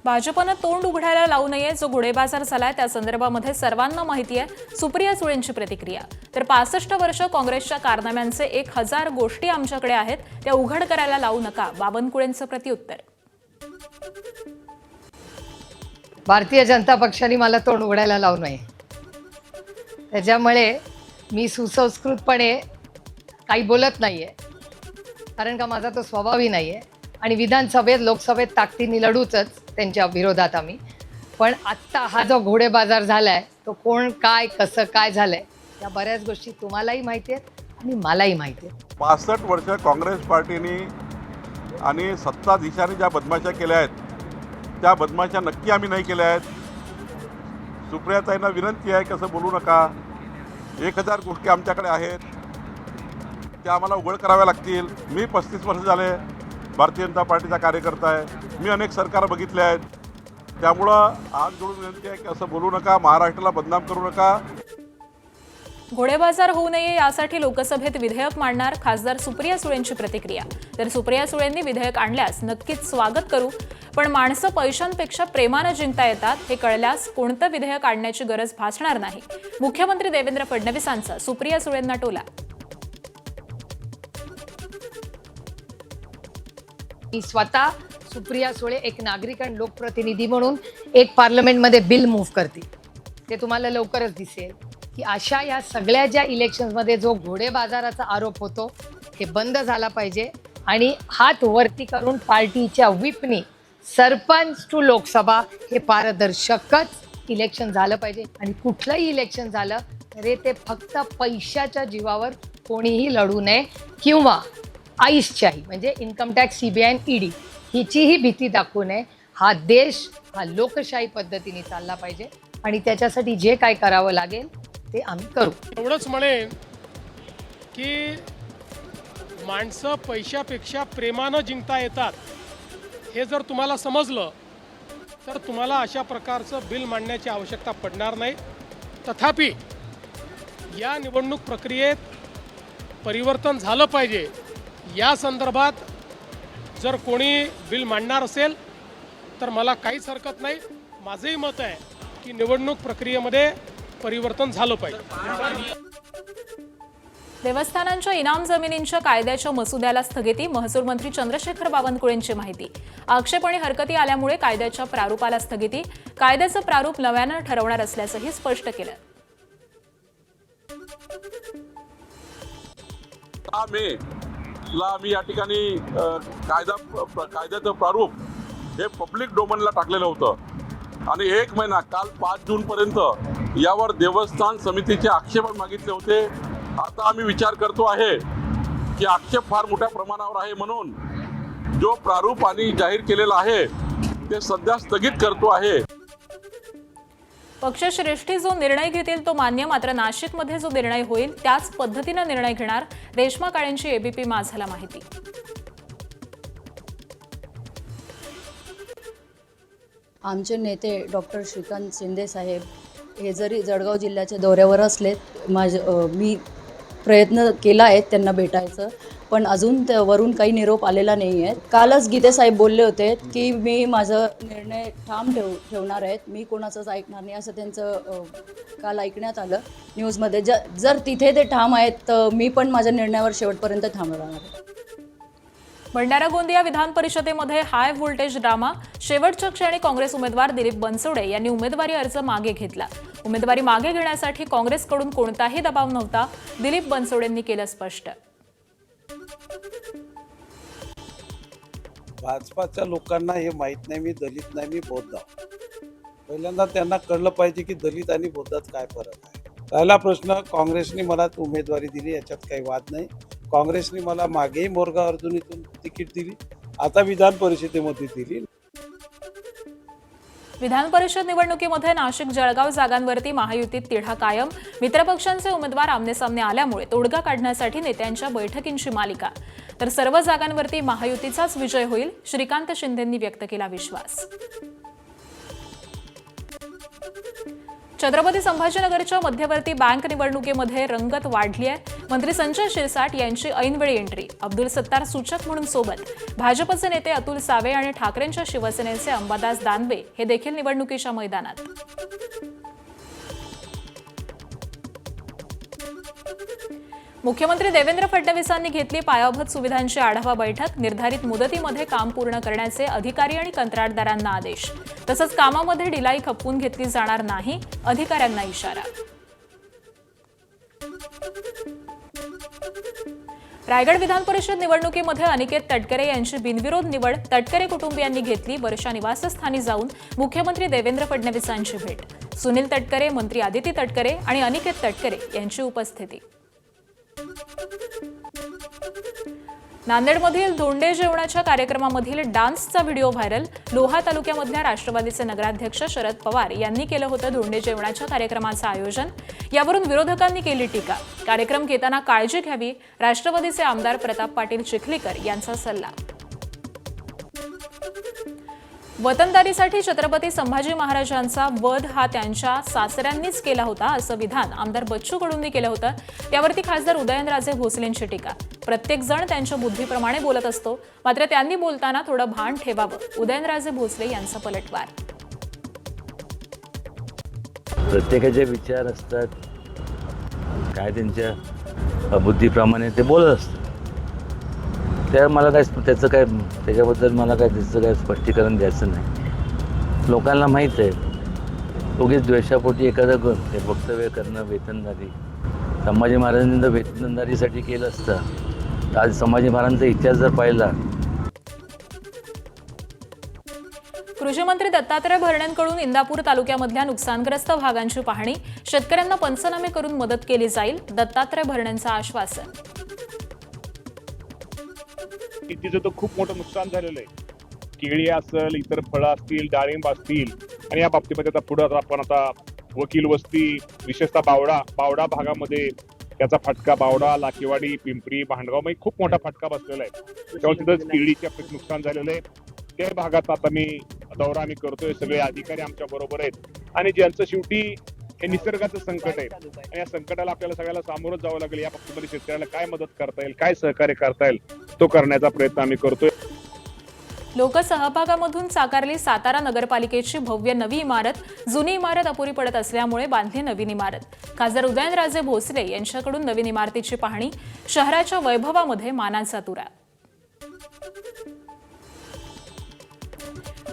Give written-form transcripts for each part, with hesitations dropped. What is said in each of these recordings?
भाजपनं तोंड उघडायला लावू नये, जो घोडेबाजार झालाय त्या संदर्भामध्ये सर्वांना माहिती आहे. सुप्रिया सुळेंची प्रतिक्रिया. तर 65 वर्ष काँग्रेसच्या कारनाम्यांचे 1000 गोष्टी आमच्याकडे आहेत, त्या उघड करायला लावू नका, बावनकुळेंचं प्रत्युत्तर. भारतीय जनता पक्षाने मला तोंड उघडायला लावू नये, त्याच्यामुळे मी सुसंस्कृतपणे काही बोलत नाहीये, कारण का माझा तो स्वभावही नाहीये. आणि विधानसभेत लोकसभेत ताकदीने लढूच त्यांच्या विरोधात आम्ही. पण आत्ता हा जो घोडेबाजार झालाय तो कोण काय कसं काय झालंय या बऱ्याच गोष्टी तुम्हालाही माहिती आहेत आणि मलाही माहिती आहेत. 65 वर्ष काँग्रेस पार्टीने आणि सत्ताधीशांनी ज्या बदमाशा केल्या आहेत त्या बदमाशा नक्की आम्ही नाही केल्या आहेत. सुप्रियाताईंना विनंती आहे, कसं बोलू नका. 1000 गोष्टी आमच्याकडे आहेत, त्या आम्हाला उघड कराव्या लागतील. मी 35 वर्ष झाले भारतीय जनता पार्टीचा कार्यकर्ता आहे. मी अनेक सरकार बघितले आहेत. त्यामुळं हात जोडून विनंती आहे की असं बोलू नका, महाराष्ट्राला बदनाम करू नका. घोडेबाजार होऊ नये यासाठी लोकसभेत विधेयक मांडणार, खासदार सुप्रिया सुळेंची प्रतिक्रिया. तर सुप्रिया सुळेंनी विधेयक आणल्यास नक्कीच स्वागत करू, पण माणसं पैशांपेक्षा प्रेमानं जिंकता येतात हे कळल्यास कोणतं विधेयक आणण्याची गरज भासणार नाही. मुख्यमंत्री देवेंद्र फडणवीसांचा सुप्रिया सुळेंना टोला. मी स्वतः सुप्रिया सुळे एक नागरिक आणि लोकप्रतिनिधी म्हणून एक पार्लमेंटमध्ये बिल मूव्ह करते. ते तुम्हाला लवकरच दिसेल की अशा या सगळ्या ज्या इलेक्शन्समध्ये जो घोडेबाजाराचा आरोप होतो हे बंद झाला पाहिजे. आणि हात वरती करून पार्टीच्या व्हिपनी सरपंच टू लोकसभा हे पारदर्शकच इलेक्शन झालं पाहिजे. आणि कुठलंही इलेक्शन झालं तरी ते फक्त पैशाच्या जीवावर कोणीही लढू नये, किंवा आईसच्याही म्हणजे इन्कम टॅक्स, CBI आणि ED हिचीही भीती दाखवू नये. हा देश हा लोकशाही पद्धतीने चालला पाहिजे आणि त्याच्यासाठी जे काय करावं लागेल ते आम्ही करू. एवढंच म्हणेन की माणसं पैशापेक्षा प्रेमानं जिंकता येतात हे जर तुम्हाला समजलं तर तुम्हाला अशा प्रकारचं बिल मांडण्याची आवश्यकता पडणार नाही. तथापि या निवडणूक प्रक्रियेत परिवर्तन झालं पाहिजे या संदर्भात जर कोणी बिल मांडणार असेल तर मला काहीच हरकत नाही. माझंही मत आहे की निवडणूक प्रक्रियेमध्ये परिवर्तन झालं पाहिजे. देवस्थानांच्या इनाम जमिनींच्या कायद्याच्या मसुद्याला स्थगिती, महसूल मंत्री चंद्रशेखर बावनकुळेंची माहिती. आक्षेप आणि हरकती आल्यामुळे कायद्याच्या प्रारूपाला स्थगिती, कायद्याचं प्रारूप नव्यानं ठरवणार असल्याचंही स्पष्ट केलं. मी या ठिकाणी कायद्याचं प्रारूप हे पब्लिक डोमेनला टाकलेलं होतं आणि 1 महिना काल 5 जूनपर्यंत यावर देवस्थान समितीचे आक्षेप मागितले होते. आता आम्ही विचार करतो आहे की आक्षेप फार मोठ्या प्रमाणावर आहे म्हणून जो प्रारूप आणि जाहीर केलेला आहे ते सध्या स्थगित करतो आहे. पक्षश्रेष्ठी जो निर्णय घेतील तो मान्य, मात्र नाशिकमध्ये जो निर्णय होईल त्याच पद्धतीनं निर्णय घेणार, रेश्मा काळेंची ABP माझाला माहिती. आमचे नेते डॉक्टर श्रीकांत शिंदे साहेब हे जरी जळगाव जिल्ह्याच्या दौऱ्यावर असलेत, मी प्रयत्न केला आहे त्यांना भेटायचं, पण अजून वरून काही निरोप आलेला नाही आहे. कालच गीते साहेब बोलले होते की मी माझा निर्णय ठाम ठेवणार आहेत, मी कोणाचंच ऐकणार नाही, असं त्यांचं काल ऐकण्यात आलं न्यूजमध्ये. जर तिथे ते ठाम आहेत तर मी पण माझ्या निर्णयावर शेवटपर्यंत ठाम राहणार आहे. भंडारा गोंदिया विधान परिषदेमध्ये हाय व्होल्टेज ड्रामा, शेवटच्या क्षणी काँग्रेस उमेदवार दिलीप बनसोडे यांनी उमेदवारी अर्ज मागे घेतला. उमेदवारी मागे घेण्यासाठी काँग्रेसकडून कोणताही दबाव नव्हता, दिलीप बनसोडेंनी केलं स्पष्ट. भाजपाच्या लोकांना हे माहीत नाही मी दलित नाही, मी बौद्ध. पहिल्यांदा त्यांना कळलं पाहिजे की दलित आणि बौद्धात काय फरक आहे. पहिला प्रश्न, काँग्रेसने मला उमेदवारी दिली याच्यात काही वाद नाही. काँग्रेसने मला मागेही मोरगाव अर्जुनीतून तिकीट दिली, आता विधान परिषदेमध्ये दिली. विधान परिषद निवडणुकीमध्ये नाशिक जळगाव जागांवरती महायुतीत तिढा कायम, मित्रपक्षांचे उमेदवार आमनेसामने आल्यामुळे तोडगा काढण्यासाठी नेत्यांच्या बैठकींची मालिका. तर सर्व जागांवरती महायुतीचाच विजय होईल, श्रीकांत शिंदेंनी व्यक्त केला विश्वास. छत्रपती संभाजीनगरच्या मध्यवर्ती बँक निवडणुकीमध्ये रंगत वाढली आहे. मंत्री संजय शिरसाट यांची ऐनवेळी एंट्री. अब्दुल सत्तार सूचक म्हणून सोबत. भाजपचे नेते अतुल सावे आणि ठाकरेंच्या शिवसेनेचे अंबादास दानवे हे देखील निवडणुकीच्या मैदानात. मुख्यमंत्री देवेंद्र फडणवीसांनी घेतली पायाभूत सुविधांची आढावा बैठक. निर्धारित मुदतीमध्ये काम पूर्ण करण्याचे अधिकारी आणि कंत्राटदारांना आदेश. तसंच कामामध्ये ढिलाई खपवून घेतली जाणार नाही, अधिकाऱ्यांना इशारा. रायगड विधान परिषद निवडणुकीमध्ये अनिकेत तटकरे यांची बिनविरोध निवड. तटकरे कुटुंबियांनी घेतली वर्षा निवासस्थानी जाऊन मुख्यमंत्री देवेंद्र फडणवीसांची भेट. सुनील तटकरे, मंत्री आदिती तटकरे आणि अनिकेत तटकरे यांची उपस्थिती. नांदेडमधील धोंडे जेवणाच्या कार्यक्रमामधील डान्सचा व्हिडिओ व्हायरल. लोहा तालुक्यामधल्या राष्ट्रवादीचे नगराध्यक्ष शरद पवार यांनी केलं होतं धोंडे जेवणाच्या कार्यक्रमाचं आयोजन. यावरून विरोधकांनी केली टीका. कार्यक्रम घेताना काळजी घ्यावी, राष्ट्रवादीचे आमदार प्रताप पाटील चिखलीकर यांचा सल्ला. वतनदारीसाठी छत्रपती संभाजी महाराजांचा वध हा त्यांच्या सासऱ्यांनीच केला होता असं विधान आमदार बच्चू कडूंनी केलं होतं. त्यावरती खासदार उदयनराजे भोसलेंची टीका. प्रत्येक जण त्यांच्या बुद्धीप्रमाणे बोलत असतो, मात्र त्यांनी बोलताना थोडं भान ठेवावं. उदयनराजे भोसले यांचा पलटवार. प्रत्येकाचे विचार असतात, काय त्यांच्या बुद्धीप्रमाणे ते बोलत असतात. मला काय त्याच्याबद्दल मला काय त्याचं काय स्पष्टीकरण द्यायचं नाही. लोकांना माहीत आहे, उगीच द्वेषापोटी एखादं ते वक्तव्य करणं. वेतनदारी संभाजी महाराजांनी जर वेतनदारीसाठी केलं असतं तर आज संभाजी महाराजांचा इतिहास जर पाहिला. कृषी मंत्री दत्तात्रय भरणेंकडून इंदापूर तालुक्यामधल्या नुकसानग्रस्त भागांची पाहणी. शेतकऱ्यांना पंचनामे करून मदत केली जाईल, दत्तात्रय भरणेंचं आश्वासन. तिचं तर खूप मोठं नुकसान झालेलं आहे. केळी असेल, इतर फळं असतील, डाळिंब असतील, आणि या बाबतीमध्ये आता पुढे आपण आता वकील वस्ती, विशेषतः बावडा भागामध्ये त्याचा फटका, बावडा, लाकेवाडी, पिंपरी, भांडगाव मध्ये खूप मोठा फटका बसलेला आहे. त्यामुळे तिथं केळीचे नुकसान झालेलं आहे. त्या भागात आता दौरा आम्ही करतोय. सगळे अधिकारी आमच्या बरोबर आहेत आणि ज्यांचं शेवटी हे निसर्गाचं संकट आहे आणि या संकटाला आपल्याला सगळ्याला सामोरं जावं लागेल. या बाबतीमध्ये शेतकऱ्याला काय मदत करता येईल, काय सहकार्य करता येईल, तो करण्याचा प्रयत्न आम्ही करतोय. लोकसहभागामधून साकारली सातारा नगरपालिकेची भव्य नवी इमारत. जुनी इमारत अपुरी पडत असल्यामुळे बांधली नवीन इमारत. खासदार उदयनराजे भोसले यांच्याकडून नवीन इमारतीची पाहणी. शहराच्या वैभवामध्ये मानाचा तुरा.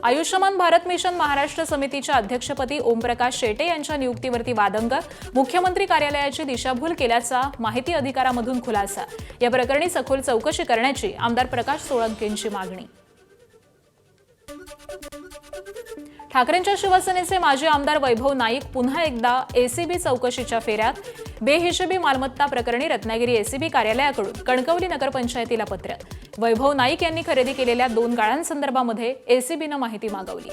आयुष्यमान भारत मिशन महाराष्ट्र समितीच्या अध्यक्षपदी ओमप्रकाश शेटे यांच्या नियुक्तीवरती वादंग. मुख्यमंत्री कार्यालयाची दिशाभूल केल्याचा माहिती अधिकारामधून खुलासा. या प्रकरणी सखोल चौकशी करण्याची आमदार प्रकाश सोळंकेंची मागणी. ठाकरेंच्या शिवसेनेचे माजी आमदार वैभव नाईक पुन्हा एकदा एसीबी चौकशीच्या फेऱ्यात. बेहिशेबी मालमत्ता प्रकरणी रत्नागिरी एसीबी कार्यालयाकडून कणकवली नगरपंचायतीला पत्र. वैभव नाईक यांनी खरेदी केलेल्या 2 गाळ्यांसंदर्भामध्ये एसीबीनं माहिती मागवली.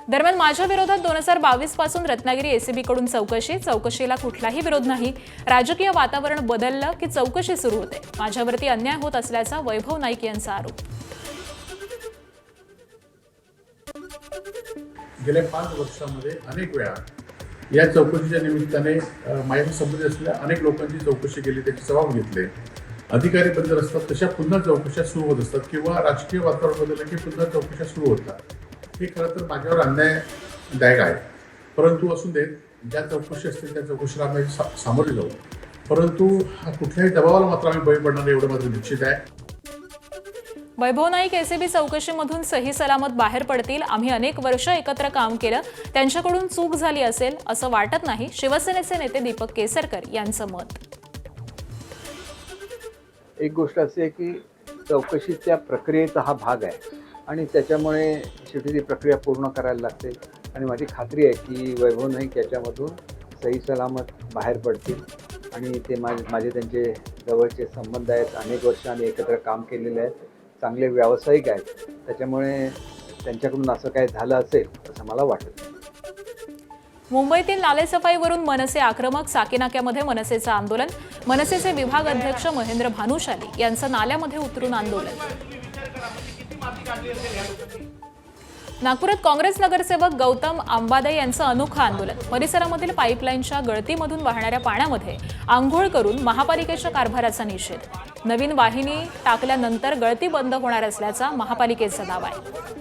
दरम्यान माझ्या विरोधात 2022 पासून रत्नागिरी एसीबीकडून चौकशीला कुठलाही विरोध नाही. राजकीय वातावरण बदललं की चौकशी सुरू होते. माझ्यावरती अन्याय होत असल्याचा वैभव नाईक यांचा आरोप. गेल्या 5 वर्षामध्ये अनेक वेळा या चौकशीच्या निमित्ताने माझ्या संबंधित असलेल्या अनेक लोकांची चौकशी केली, त्याचे जबाब घेतले. अधिकारी बदल असतात तशा पुन्हा चौकशा सुरू होत असतात किंवा राजकीय वातावरण बदललं की पुन्हा चौकशा सुरू होतात. हे खरं तर माझ्यावर अन्यायदायक आहे. परंतु असून देत, ज्या चौकशी असतील त्या चौकशीला आम्ही सामोरे जाऊ. परंतु कुठल्याही दबावाला मात्र आम्ही बळी पडणार एवढं मात्र निश्चित आहे. वैभव नाईक एसीबी चौकशीमधून सही सलामत बाहेर पडतील. आम्ही अनेक वर्ष एकत्र काम केलं, त्यांच्याकडून चूक झाली असेल असं वाटत नाही. शिवसेनेचे नेते दीपक केसरकर यांचं मत. एक गोष्ट अशी आहे की चौकशीच्या प्रक्रियेचा हा भाग आहे आणि त्याच्यामुळे शेवटी ती प्रक्रिया पूर्ण करायला लागते. आणि माझी खात्री आहे की वैभव नाईक याच्यामधून सही सलामत बाहेर पडतील आणि ते माझे त्यांचे जवळचे संबंध आहेत. अनेक वर्ष आम्ही एकत्र काम केलेले आहेत, चांगले व्यावसायिक आहेत. त्याच्यामुळे त्यांच्याकडून असं काय झालं असेल असं मला वाटत नाही. मुंबईतील नालेसफाईवरून मनसे आक्रमक. साकीनाक्यामध्ये मनसेचं आंदोलन. मनसेचे विभाग अध्यक्ष महेंद्र भानुशाली यांचं नाल्यामध्ये उतरून आंदोलन. नागपुरात काँग्रेस नगरसेवक गौतम आंबादे यांचं अनोखं आंदोलन. परिसरामधील पाईपलाईनच्या गळतीमधून वाहणाऱ्या पाण्यामध्ये आंघोळ करून महापालिकेच्या कारभाराचा निषेध. नवीन वाहिनी टाकल्यानंतर गळती बंद होणार असल्याचा महापालिकेचा दावा आहे.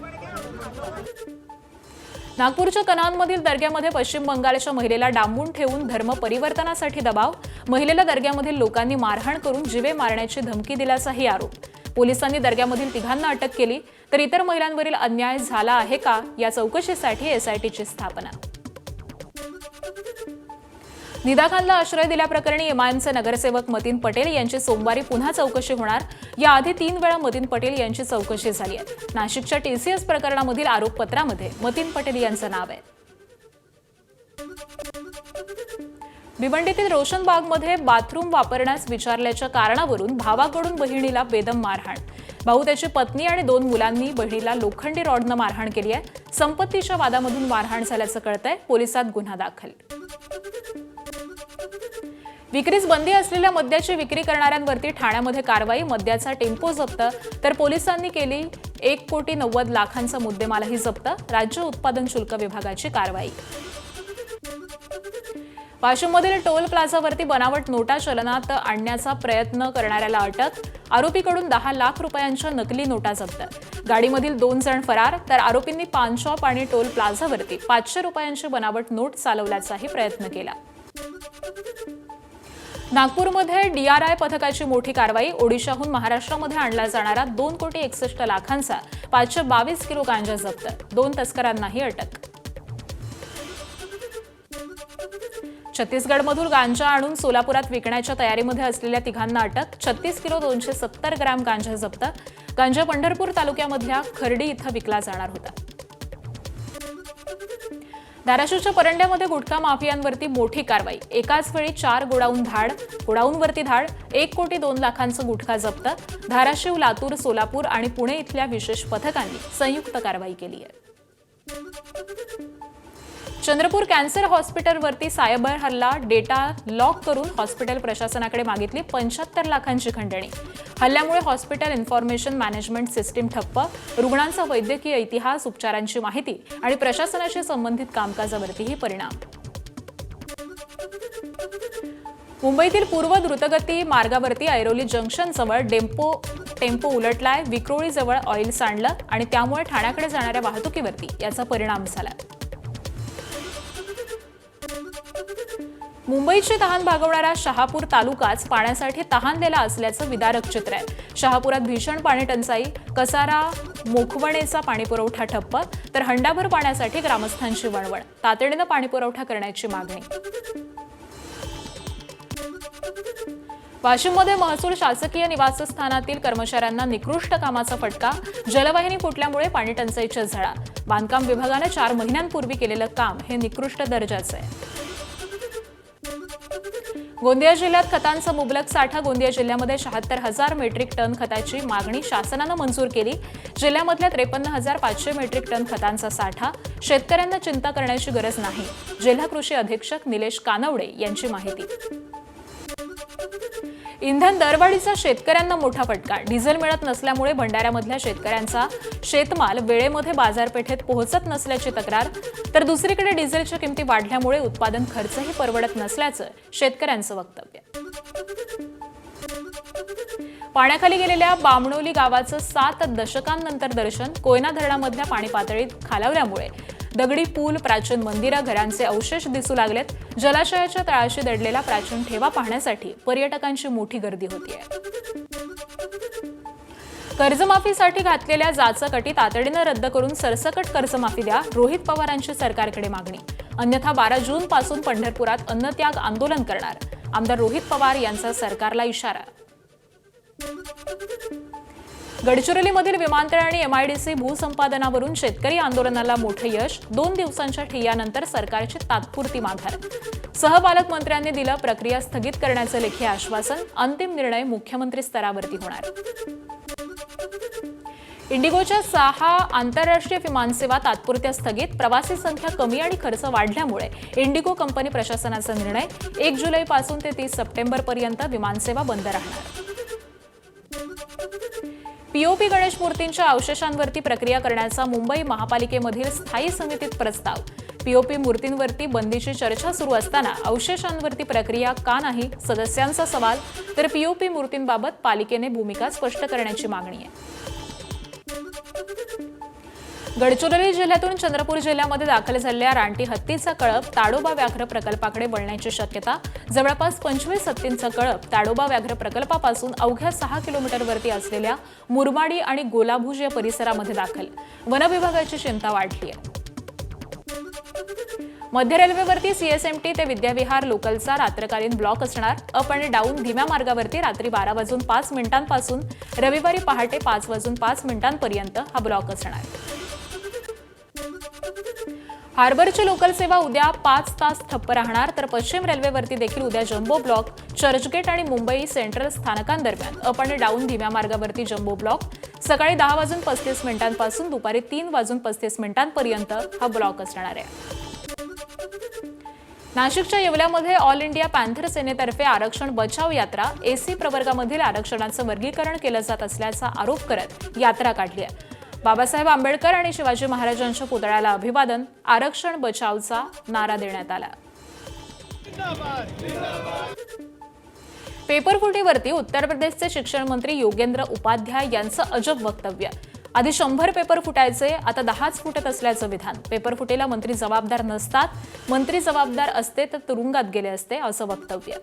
नागपूरच्या कनानमधील दर्ग्यामध्ये पश्चिम बंगालच्या महिलेला डांबून ठेवून धर्म परिवर्तनासाठी दबाव. महिलेला दर्ग्यामधील लोकांनी मारहाण करून जीवे मारण्याची धमकी दिल्याचाही आरोप. पोलिसांनी दर्ग्यामधील तिघांना अटक केली, तर इतर महिलांवरील अन्याय झाला आहे का या चौकशीसाठी एसआयटीची स्थापना. निदा खानला आश्रय दिल्याप्रकरणी एमआयएमचे नगरसेवक मतीन पटेल यांची सोमवारी पुन्हा चौकशी होणार. याआधी 3 वेळा मतीन पटेल यांची चौकशी झाली आहे. नाशिकच्या टीसीएस प्रकरणामधील आरोपपत्रामध्ये मतीन पटेल यांचं नाव आहे. भिवंडीतील रोशनबागमध्ये बाथरूम वापरण्यास विचारल्याच्या कारणावरून भावाकडून बहिणीला बेदम मारहाण. भाऊ, त्याची पत्नी आणि 2 मुलांनी बहिणीला लोखंडी रॉडनं मारहाण केली आहे. संपत्तीच्या वादामधून मारहाण झाल्याचं कळतंय. पोलिसात गुन्हा दाखल. विक्रीस बंदी असलेल्या मद्याची विक्री करणाऱ्यांवरती ठाण्यामध्ये कारवाई. मद्याचा टेम्पो जप्त, तर पोलिसांनी केली 1,90,00,000 मुद्देमालही जप्त. राज्य उत्पादन शुल्क विभागाची कारवाई. वाशिममधील टोल प्लाझावरती बनावट नोटा चलनात आणण्याचा प्रयत्न करणाऱ्याला अटक. आरोपीकडून 10 लाख रुपयांच्या नकली नोटा जप्त. गाडीमधील 2 जण फरार, तर आरोपींनी पान शॉप आणि टोल प्लाझावरती 500 रुपयांची बनावट नोट चालवल्याचाही प्रयत्न केला. नागपूरमध्ये डीआरआय पथकाची मोठी कारवाई. ओडिशाहून महाराष्ट्रामध्ये आणला जाणारा 2,61,00,000 522 किलो गांजा जप्त. 2 तस्करांनाही अटक. छत्तीसगडमधून गांजा आणून सोलापुरात विकण्याच्या तयारीमध्ये असलेल्या तिघांना अटक. 36 किलो 270 ग्रॅम गांजा जप्त. गांजा पंढरपूर तालुक्यामधल्या खर्डी इथं विकला जाणार होता. धाराशिवच्या परंड्यामध्ये गुटखा माफियांवरती मोठी कारवाई. एकाच वेळी 4 गोडाऊनवरती धाड. 1,02,00,000 गुटखा जप्त. धाराशिव, लातूर, सोलापूर आणि पुणे इथल्या विशेष पथकांनी संयुक्त कारवाई केली आहे. चंद्रपूर कॅन्सर हॉस्पिटलवरती सायबर हल्ला. डेटा लॉक करून हॉस्पिटल प्रशासनाकडे मागितली 75 लाखांची खंडणी. हल्ल्यामुळे हॉस्पिटल इन्फॉर्मेशन मॅनेजमेंट सिस्टीम ठप्प. रुग्णांचा वैद्यकीय इतिहास, उपचारांची माहिती आणि प्रशासनाशी संबंधित कामकाजावरतीही परिणाम. मुंबईतील पूर्व द्रुतगती मार्गावरती ऐरोली जंक्शनजवळ टेम्पो उलटलाय. विक्रोळीजवळ ऑइल सांडलं आणि त्यामुळे ठाण्याकडे जाणाऱ्या वाहतुकीवरती याचा परिणाम झाला. मुंबईची तहान भागवणारा शहापूर तालुकाच पाण्यासाठी तहानलेला असल्याचं विदारक चित्र आहे. शहापुरात भीषण पाणी टंचाई. कसारा मोखवणेचा पाणीपुरवठा ठप्प, तर हंडाभर पाण्यासाठी ग्रामस्थांची वणवण. तातडीनं पाणीपुरवठा करण्याची मागणी. वाशिममध्ये महसूल शासकीय निवासस्थानातील कर्मचाऱ्यांना निकृष्ट कामाचा फटका. जलवाहिनी फुटल्यामुळे पाणी टंचाईच्या झळा. बांधकाम विभागानं 4 महिन्यांपूर्वी केलेलं काम हे निकृष्ट दर्जाचं आहे. गोंदिया जिल्ह्यात खतांचा मुबलक साठा. गोंदिया जिल्ह्यामध्ये 76,000 मेट्रिक टन खताची मागणी शासनानं मंजूर केली. जिल्ह्यामधल्या 53,500 मेट्रिक टन खतांचा साठा. शेतकऱ्यांना चिंता करण्याची गरज नाही. जिल्हा कृषी अधीक्षक निलेश कानवडे यांची माहिती. इंधन दरवाढीचा शेतकऱ्यांना मोठा फटका. डिझेल मिळत नसल्यामुळे भंडाऱ्यामधल्या शेतकऱ्यांचा शेतमाल वेळेमध्ये बाजारपेठेत पोहोचत नसल्याची तक्रार. तर दुसरीकडे डिझेलच्या किमती वाढल्यामुळे उत्पादन खर्चही परवडत नसल्याचं शेतकऱ्यांचं वक्तव्य. पाण्याखाली गेलेल्या बामणोली गावाचं 7 दशकांनंतर दर्शन. कोयना धरणामधल्या पाणी पातळीत खालावल्यामुळे दगडी पूल, प्राचीन मंदिरं, घरांचे अवशेष दिसू लागलेत. जलाशयाच्या तळाशी दडलेला प्राचीन ठेवा पाहण्यासाठी पर्यटकांची मोठी गर्दी होतीये. कर्जमाफीसाठी घातलेल्या जाचक अटी तातडीनं रद्द करून सरसकट कर्जमाफी द्या. रोहित पवारांची सरकारकडे मागणी. अन्यथा 12 जून पासून पंढरपुरात अन्नत्याग आंदोलन करणार. आमदार रोहित पवार यांचा सरकारला इशारा. गडचिरोलीमधील विमानतळ आणि एमआयडीसी भूसंपादनावरून शेतकरी आंदोलनाला मोठं यश. 2 दिवसांच्या ठिय्यानंतर सरकारची तात्पुरती माघार. सहपालकमंत्र्यांनी दिलं प्रक्रिया स्थगित करण्याचं लेखी आश्वासन. अंतिम निर्णय मुख्यमंत्री स्तरावरती होणार. इंडिगोच्या 6 आंतरराष्ट्रीय विमानसेवा तात्पुरत्या स्थगित. प्रवासी संख्या कमी आणि खर्च वाढल्यामुळे इंडिगो कंपनी प्रशासनाचा निर्णय. 1 जुलैपासून ते 30 सप्टेंबरपर्यंत विमानसेवा बंद राहणार. पीओपी गणेश मूर्तींच्या अवशेषांवरती प्रक्रिया करण्याचा मुंबई महापालिकेमधील स्थायी समितीत प्रस्ताव. पीओपी मूर्तींवरती बंदीची चर्चा सुरू असताना अवशेषांवरती प्रक्रिया का नाही, सदस्यांचा सवाल. तर पीओपी मूर्तींबाबत पालिकेने भूमिका स्पष्ट करण्याची मागणी आहे. गडचिरोली जिल्ह्यातून चंद्रपूर जिल्ह्यामध्ये दाखल झालेल्या रानटी हत्तीचा कळप ताडोबा व्याघ्र प्रकल्पाकडे वळण्याची शक्यता. जवळपास 25 हत्तींचा कळप ताडोबा व्याघ्र प्रकल्पापासून अवघ्या 6 किलोमीटरवरती असलेल्या मुरमाडी आणि गोलाभुज या परिसरामध्ये दाखल. वनविभागाची चिंता वाढली आहे. मध्य रेल्वेवरती सीएसएमटी ते विद्याविहार लोकलचा रात्रकालीन ब्लॉक असणार. अप आणि डाऊन धीम्या मार्गावरती रात्री 12:05 पासून रविवारी पहाटे 5:05 हा ब्लॉक असणार. हार्बरची लोकल सेवा उद्या 5 तास ठप्प राहणार. तर पश्चिम रेल्वेवरती देखील उद्या जम्बो ब्लॉक. चर्चगेट आणि मुंबई सेंट्रल स्थानकांदरम्यान अप आणि डाऊन धीम्या मार्गावरती जम्बो ब्लॉक. सकाळी 10:35 पासून दुपारी 3:35 हा ब्लॉक असणार आहे. नाशिकच्या येवल्यामध्ये ऑल इंडिया पॅन्थर सेनेतर्फे आरक्षण बचाव यात्रा. एसी प्रवर्गामधील आरक्षणाचं वर्गीकरण केलं जात असल्याचा आरोप करत यात्रा काढली आहे. बाबासाहेब आंबेडकर आणि शिवाजी महाराजांच्या पुतळ्याला अभिवादन. आरक्षण बचावचा नारा देण्यात आला. पेपरफुटीवरती उत्तर प्रदेशचे शिक्षण मंत्री योगेंद्र उपाध्याय यांचं अजब वक्तव्य. आधी 100 पेपर फुटायचे, आता 10च फुटत असल्याचं विधान. पेपरफुटीला मंत्री जबाबदार नसतात, मंत्री जबाबदार असते तर तुरुंगात गेले असते, असं वक्तव्य.